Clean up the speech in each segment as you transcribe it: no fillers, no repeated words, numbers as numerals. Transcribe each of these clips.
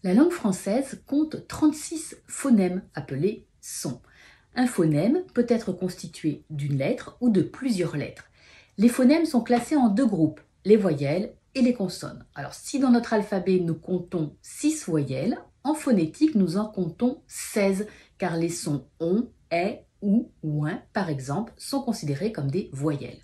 La langue française compte 36 phonèmes appelés sons. Un phonème peut être constitué d'une lettre ou de plusieurs lettres. Les phonèmes sont classés en deux groupes, les voyelles et les consonnes. Alors si dans notre alphabet nous comptons 6 voyelles, en phonétique nous en comptons 16 car les sons on, est, ou, ouin par exemple sont considérés comme des voyelles.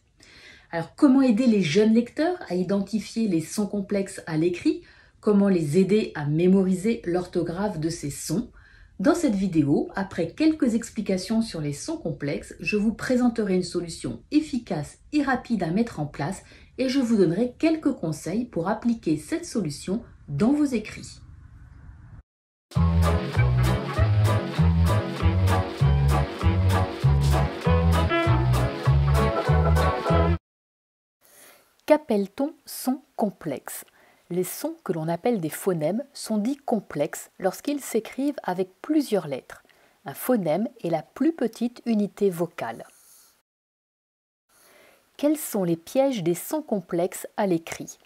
Alors comment aider les jeunes lecteurs à identifier les sons complexes à l'écrit? Comment les aider à mémoriser l'orthographe de ces sons? Dans cette vidéo, après quelques explications sur les sons complexes, je vous présenterai une solution efficace et rapide à mettre en place et je vous donnerai quelques conseils pour appliquer cette solution dans vos écrits. Qu'appelle-t-on son complexe? Les sons que l'on appelle des phonèmes sont dits complexes lorsqu'ils s'écrivent avec plusieurs lettres. Un phonème est la plus petite unité vocale. Quels sont les pièges des sons complexes à l'écrit?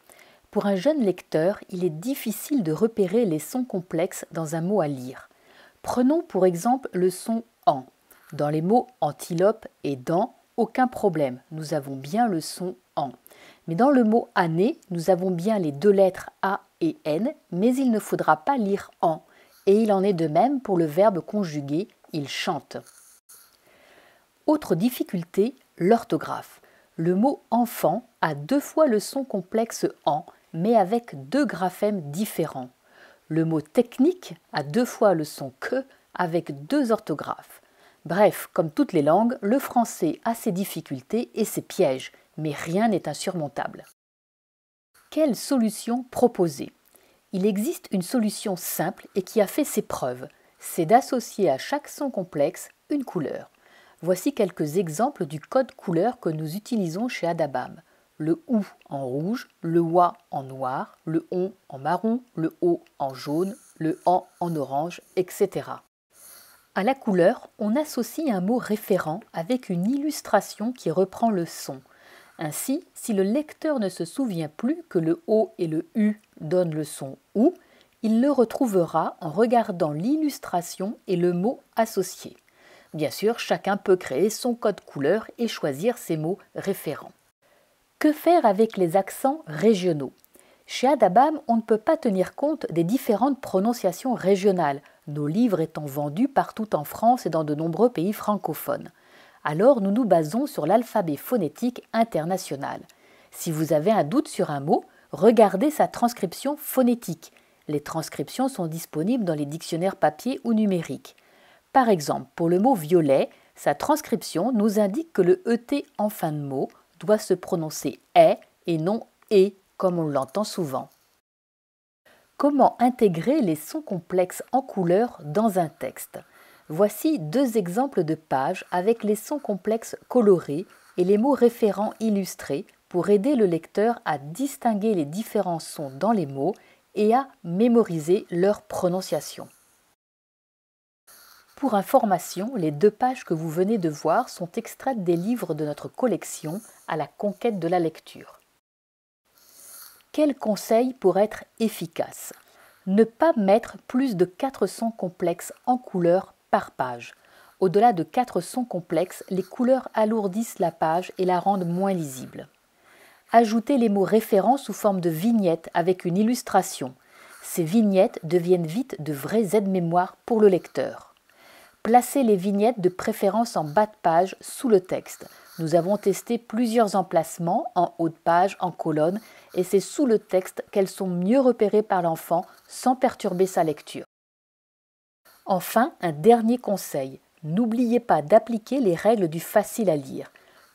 Pour un jeune lecteur, il est difficile de repérer les sons complexes dans un mot à lire. Prenons pour exemple le son « en ». Dans les mots « antilope » et « dent », aucun problème, nous avons bien le son « en ». Mais dans le mot « année », nous avons bien les deux lettres A et N, mais il ne faudra pas lire « en ». Et il en est de même pour le verbe conjugué « il chante ». Autre difficulté, l'orthographe. Le mot « enfant » a deux fois le son complexe « en », mais avec deux graphèmes différents. Le mot « technique » a deux fois le son « que » avec deux orthographes. Bref, comme toutes les langues, le français a ses difficultés et ses pièges, mais rien n'est insurmontable. Quelle solution proposer? Il existe une solution simple et qui a fait ses preuves, c'est d'associer à chaque son complexe une couleur. Voici quelques exemples du code couleur que nous utilisons chez Adabam. Le OU en rouge, le OA en noir, le ON en marron, le O en jaune, le AN en orange, etc. À la couleur, on associe un mot référent avec une illustration qui reprend le son. Ainsi, si le lecteur ne se souvient plus que le O et le U donnent le son OU, il le retrouvera en regardant l'illustration et le mot associé. Bien sûr, chacun peut créer son code couleur et choisir ses mots référents. Que faire avec les accents régionaux? Chez Adabam, on ne peut pas tenir compte des différentes prononciations régionales, nos livres étant vendus partout en France et dans de nombreux pays francophones. Alors nous nous basons sur l'alphabet phonétique international. Si vous avez un doute sur un mot, regardez sa transcription phonétique. Les transcriptions sont disponibles dans les dictionnaires papier ou numériques. Par exemple, pour le mot violet, sa transcription nous indique que le ET en fin de mot doit se prononcer est et non et comme on l'entend souvent. Comment intégrer les sons complexes en couleur dans un texte? Voici deux exemples de pages avec les sons complexes colorés et les mots référents illustrés pour aider le lecteur à distinguer les différents sons dans les mots et à mémoriser leur prononciation. Pour information, les deux pages que vous venez de voir sont extraites des livres de notre collection à la conquête de la lecture. Quels conseils pour être efficace? Ne pas mettre plus de 4 sons complexes en couleur par page. Au-delà de 4 sons complexes, les couleurs alourdissent la page et la rendent moins lisible. Ajoutez les mots référents sous forme de vignettes avec une illustration. Ces vignettes deviennent vite de vrais aides-mémoire pour le lecteur. Placez les vignettes de préférence en bas de page sous le texte. Nous avons testé plusieurs emplacements, en haut de page, en colonne, et c'est sous le texte qu'elles sont mieux repérées par l'enfant sans perturber sa lecture. Enfin, un dernier conseil, n'oubliez pas d'appliquer les règles du facile à lire.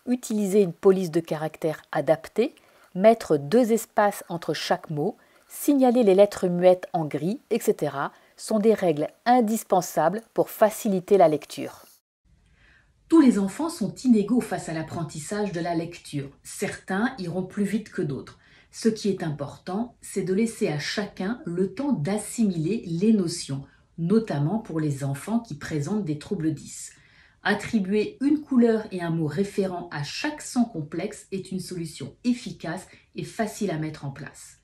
Utilisez une police de caractères adaptée, mettre 2 espaces entre chaque mot, signaler les lettres muettes en gris, etc. sont des règles indispensables pour faciliter la lecture. Tous les enfants sont inégaux face à l'apprentissage de la lecture. Certains iront plus vite que d'autres. Ce qui est important, c'est de laisser à chacun le temps d'assimiler les notions, notamment pour les enfants qui présentent des troubles 10. Attribuer une couleur et un mot référent à chaque son complexe est une solution efficace et facile à mettre en place.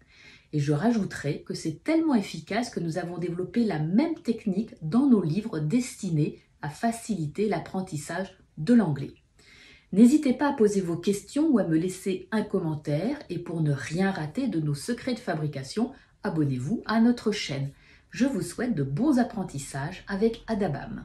Et je rajouterai que c'est tellement efficace que nous avons développé la même technique dans nos livres destinés à faciliter l'apprentissage de l'anglais. N'hésitez pas à poser vos questions ou à me laisser un commentaire et pour ne rien rater de nos secrets de fabrication, abonnez-vous à notre chaîne. Je vous souhaite de bons apprentissages avec Adabam.